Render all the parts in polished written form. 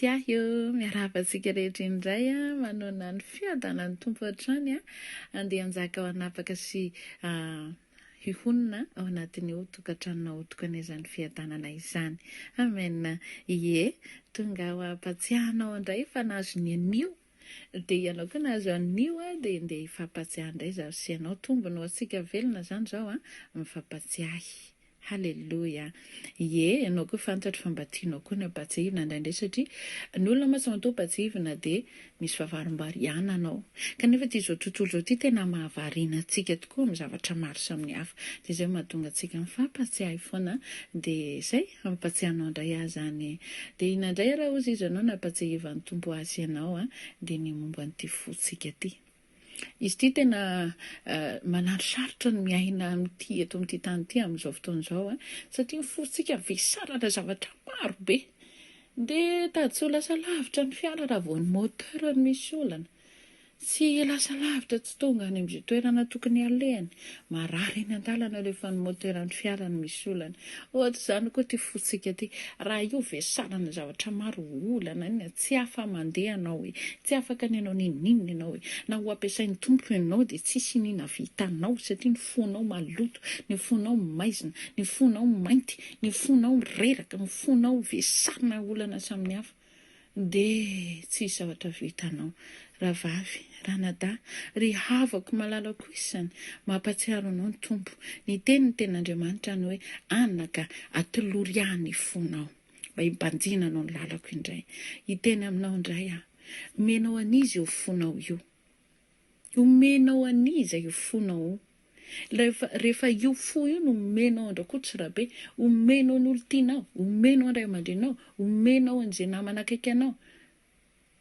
Tsiahy miaravantsika rehetra indray manona ny fiadanan'ny tompo hatrany andeha anjaka ao anapaka sy hihonina ao anatin'io tokantranona tokana izany fiadanana izany. Amen. Ie, tonga ao ampatsiahanao indray fa nahazo ny anio dia ianao koa nahazo anio dia ndeha hifampatsiahy indray zaho sy ianao tombonao antsika velona izany izao mifampatsiahy. Halleluja. Ie, ianao koa fantatra fa mba tianao koa ny ampatsiahivina indraindray satria ny olona mantsy manao ampatsiahivina dia misy fahavarim-bariana anao. Kanefa ity izao tontolo izao ity tena mahavariana antsika tokoa amin'ny zavatra maro samihafa. Dia izay mahatonga antsika mifampatsiahy foana dia izay ampatsiahanao indray ahy zany. Dia inandray raha ozy izy anao nampatsiahivan'ny tompo azy ianao dia ny momba an'ity fontsika ity. Izy ity tena manano sarotra ny miaina amin'ity eto amin'ity tany ity amin'izao fotoana izao satria ny fontsika vesarana zavatra maro be dia tady tsy ho lasa lavitra ny fiara raha vao ny motera no misy olana. Tsy lasa lavitra tsy tonga any amin'izay toerana tokony alehany. Marary eny an-dalana rehefa ny motera ny fiara no misy olana. Ohatra izany koa ity fontsika ity. Raha io vesarana zavatra maro olana iny tsy afa mandeha anao tsy afaka ny anao ninninina ianao na ho ampiasain'ny tompo ianao dia tsisy inona vitanao satria ny fonao maloto, ny fonao maizina, ny fonao mainty, ny fonao reraka, ny fonao vesarana olana samihafa dia tsisy zavatra vitanao. Rahavavy, ranadahy, ry havako malalako isany, mampatsiaro anao ny tompo. Ny tenin'Andriamanitra ny hoe anaka atoloria ny fonao. Mba hibanjina anao ny lalako indray. Hiteny aminao indray omenao an'izy io fonao io. Omenao an'iza io fonao. Rehefa io fo io no omenao andrakotsy rabe, omenao ny olontianao, omenao andray aman-drenao, omenao an'izay namana akaiky anao.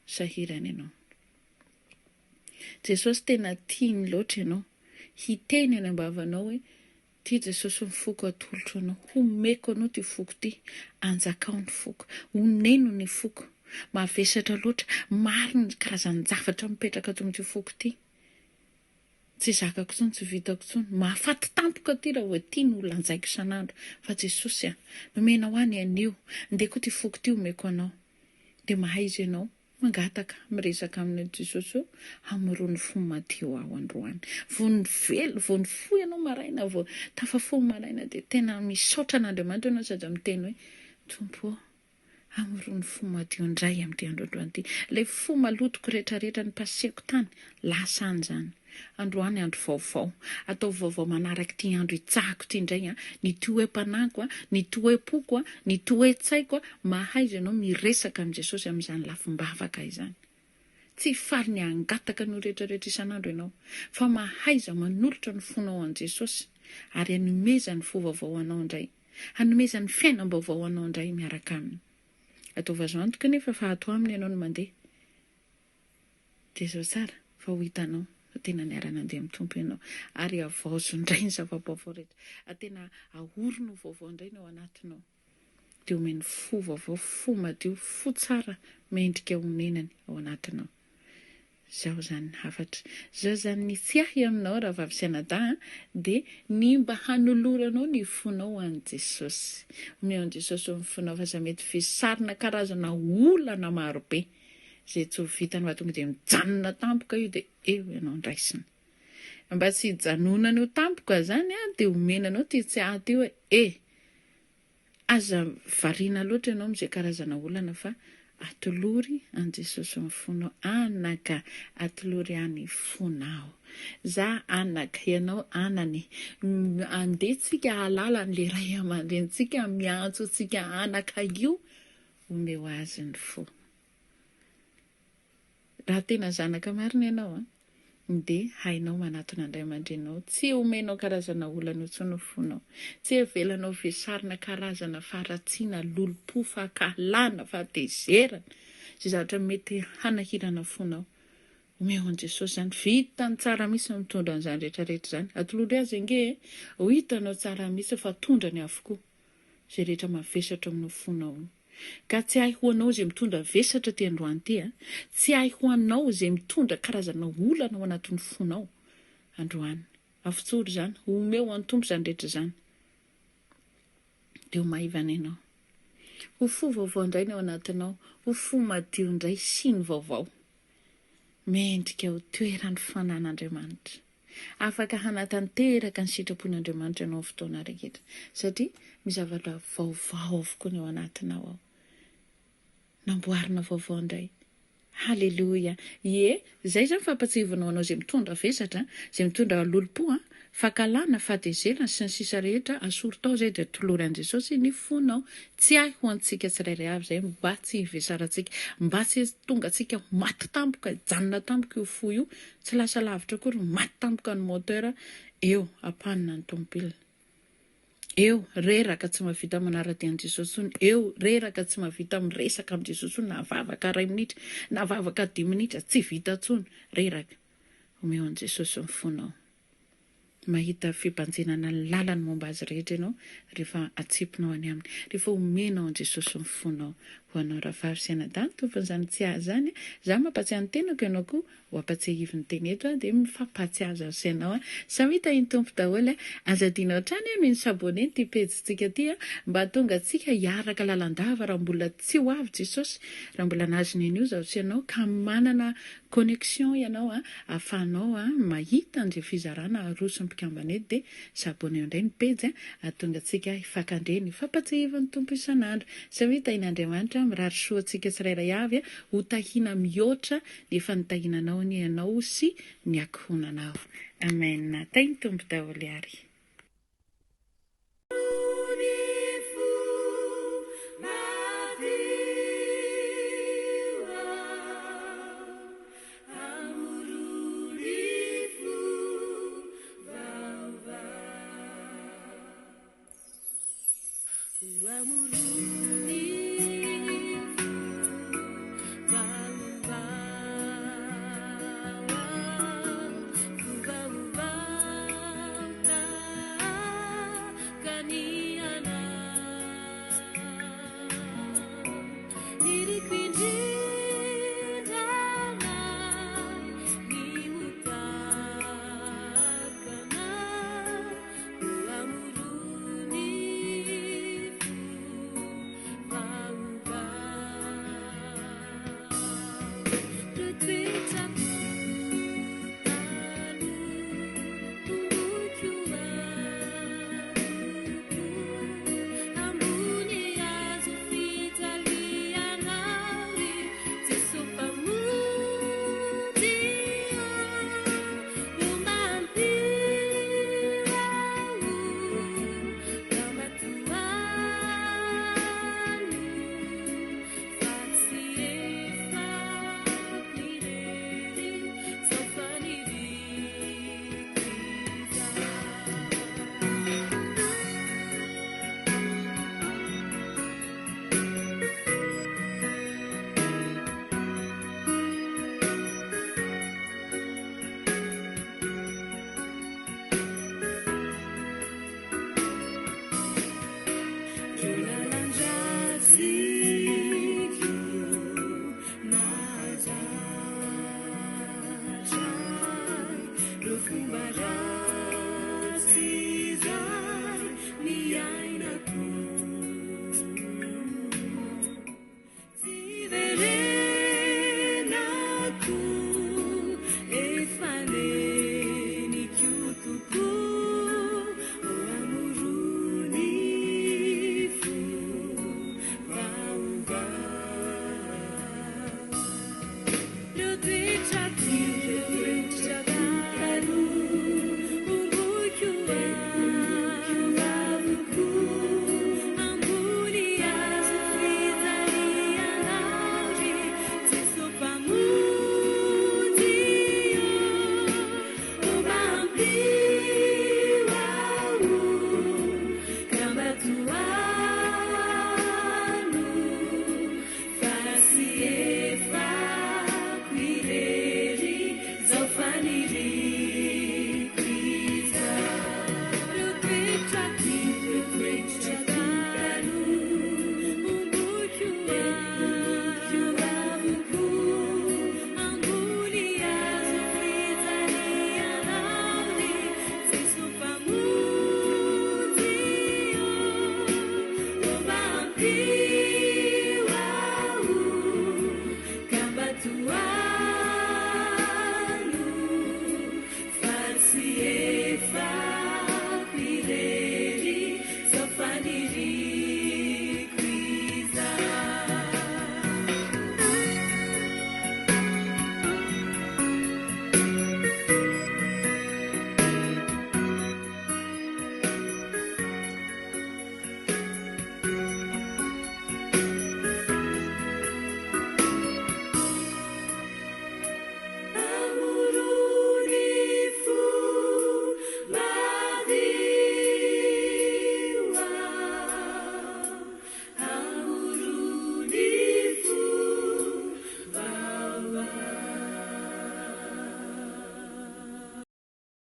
Sahirana ianao. Jesosy tena tiany loatra ianao. Hiteny any ambavanao hoe ity Jesosy ny foko atolotro anao. Homeko anao ty foko ty. Anjakao ny foko. Honeno ny foko. Mavesatra loatra. Maro ny karazan-javatra mipetraka ato amin'ity foko ty. Tsy zakako tsony, tsy vitako tsony. Mahafaty tampoka ty raha hoe ty no lanjaiko isan'andro. Fa Jesosy nomenao any anio. Ndeha koa ty foko ty homeko anao. Dia mahay izy ianao mangataka miresaka amin'ny Jesosy hamirony fo madio ao androany. Vao ny fo ianao maraina, vao tafafo maraina dia tena misaotra an'Andriamanitra ianao sady miteny hoe Tompo hamirony fo madio indray amin'ity androandroany ity. Ilay fo malotoko rehetrarehetra ny paseko tany lasa an'izany. Androany andro vaovao. Atao vaovao manaraka ity andro hitsahako ity indray ny toe-panako, ny toe-poko, ny toe-tsaiko mahay izy ianao miresaka amin'ny Jesosy amin'izany lafim-bavaka izany. Tsy faly ny hangataka ny rehetrarehetra isan'andro ianao fa mahaiza manolotra ny fonao an' Jesosy ary hanomeza ny fo vaovao anao indray. Hanomeza ny fiainam-baovao anao indray miaraka aminy. Ataova zao antoka nefa fa ato aminy ianao no mandeha. Dia zao tsara fa ho hitanao tena niarana andeha amin'ny tompo ianao ary avaozo indray ny zava-baovao rehetra. Tena ahorona vaovao indray no ao anatinao. Dia omeny fo vaovao, fo madio, fo tsara mendrika honenany ao anatinao. Zao zany hafatra. Zao zany ny Tsiahy aminao raha vavy sy anadahy dia ny mba hanoloranao ny fonao an' Jesosy. Omeo an' Jesosy amin'ny fonao fa za mety vesarina karazana olana maro be. Izay tsy ho vitany mahatonga dia mijanona tampoka io dia eo ianao ndraisiny. Mba tsy hijanonana io tampoka zany dia omenanao ty Tsiahy ty hoe aza variana loatra ianao amin'izay karazana olana fa atolory an' Jesosy amin'ny fonao. Anaka atolory any fonao. Za anaka, ianao anany. Andehantsika halala an'ilay ray aman-drenitsika miantso antsika anaka io omeo azy ny fo. Raha tena zanaka marina ianao dia hainao manatona andray aman-drenao. Tsy omenao karazana olana intsony fonao. Tsy avelanao vesarina karazana faratsiana, lolo-po, fahakalana, fahatezerana. Izay zavatra mety hanahirana fonao. Omeo an' Jesosy zany. Vitany tsara misy mitondra an'izany rehetrarehetra zany. Atolory azy ange ho hitanao tsara misy fa tondrany avokoa izay rehetra mavesatra aminao fonao. Ka tsy hay ho anao izay mitondra vesatra ty androany ty tsy hay ho anao izay mitondra karazana olana ao anatin'ny fonao androany. Avotsory zany, omeo an'ny tompo zany rehetra zany. Dia ho maivana ianao. Ho fo vaovao indray ny ao anatinao, ho fo madio indray sy ny vaovao. Mendrika ho toeran'ny fanan'Andriamanitra. Afaka hanatanteraka ny sitrapon'Andriamanitra ianao fotoana rehetra. Satria misy zavatra vaovao avokoa ny ao anatinao ao. Namboarina vaovao indray. Halleluja. Ie, zay zany fampatsivanao anao izay mitondra vesatra, izay mitondra lolo-po, fakalana, fahatezerana sy ny sisa rehetra, asory tao zay dia tolory an Jesosy ny fonao. Tsiahy ho antsika tsirairay avy zay mba tsy hivesarantsika, mba tsy tonga antsika maty tampoka, janona tampoka io fo io, tsy lasa lavitra kory, maty tampoka ny moteur, eo ampanina ny tomobilina. Eo reraka tsy mahavita manara-teny Jesosy, eo reraka tsy mahavita miresaka amin'ny Jesosy, na vavaka 2 minitra, na vavaka 10 minitra, tsy vita tsony, reraka. Omeo an Jesosy ny fonao. Mahita fibanjenana ny lalany momba azy rehetra ianao rehefa atsipinao any aminy, rehefa omenao an Jesosy ny fonao. Ho anao rahavavy sy anadany tompon'izany Tsiahy zany, za mampatsiahy ny tenako ianao koa ho ampatsiahivo ny teny eto dia mifampatsiahy azy ianao. Samy hita iny tompo daholo, azadinao hatrany ny sabone ty pejintsika ty mba tonga antsika hiaraka lalandava raha mbola tsy ho avy Jesosy, raha mbola nahazo nenio zaho sy ianao ka manana connexion ianao ahafahanao mahita an'izay fizarana aroso ny mpikambana eto dia sabone indray ny pejy ahatonga antsika hifankandreny hifampatsiahivan'ny tompo isan'andro. Samy hita iny Andriamanitra mirary soa antsika tsirairay avy ho tahina mihoatra efa nitahinanao ny ianao sy ny ankohonanao. Amen. Tainy tompo daholo ary.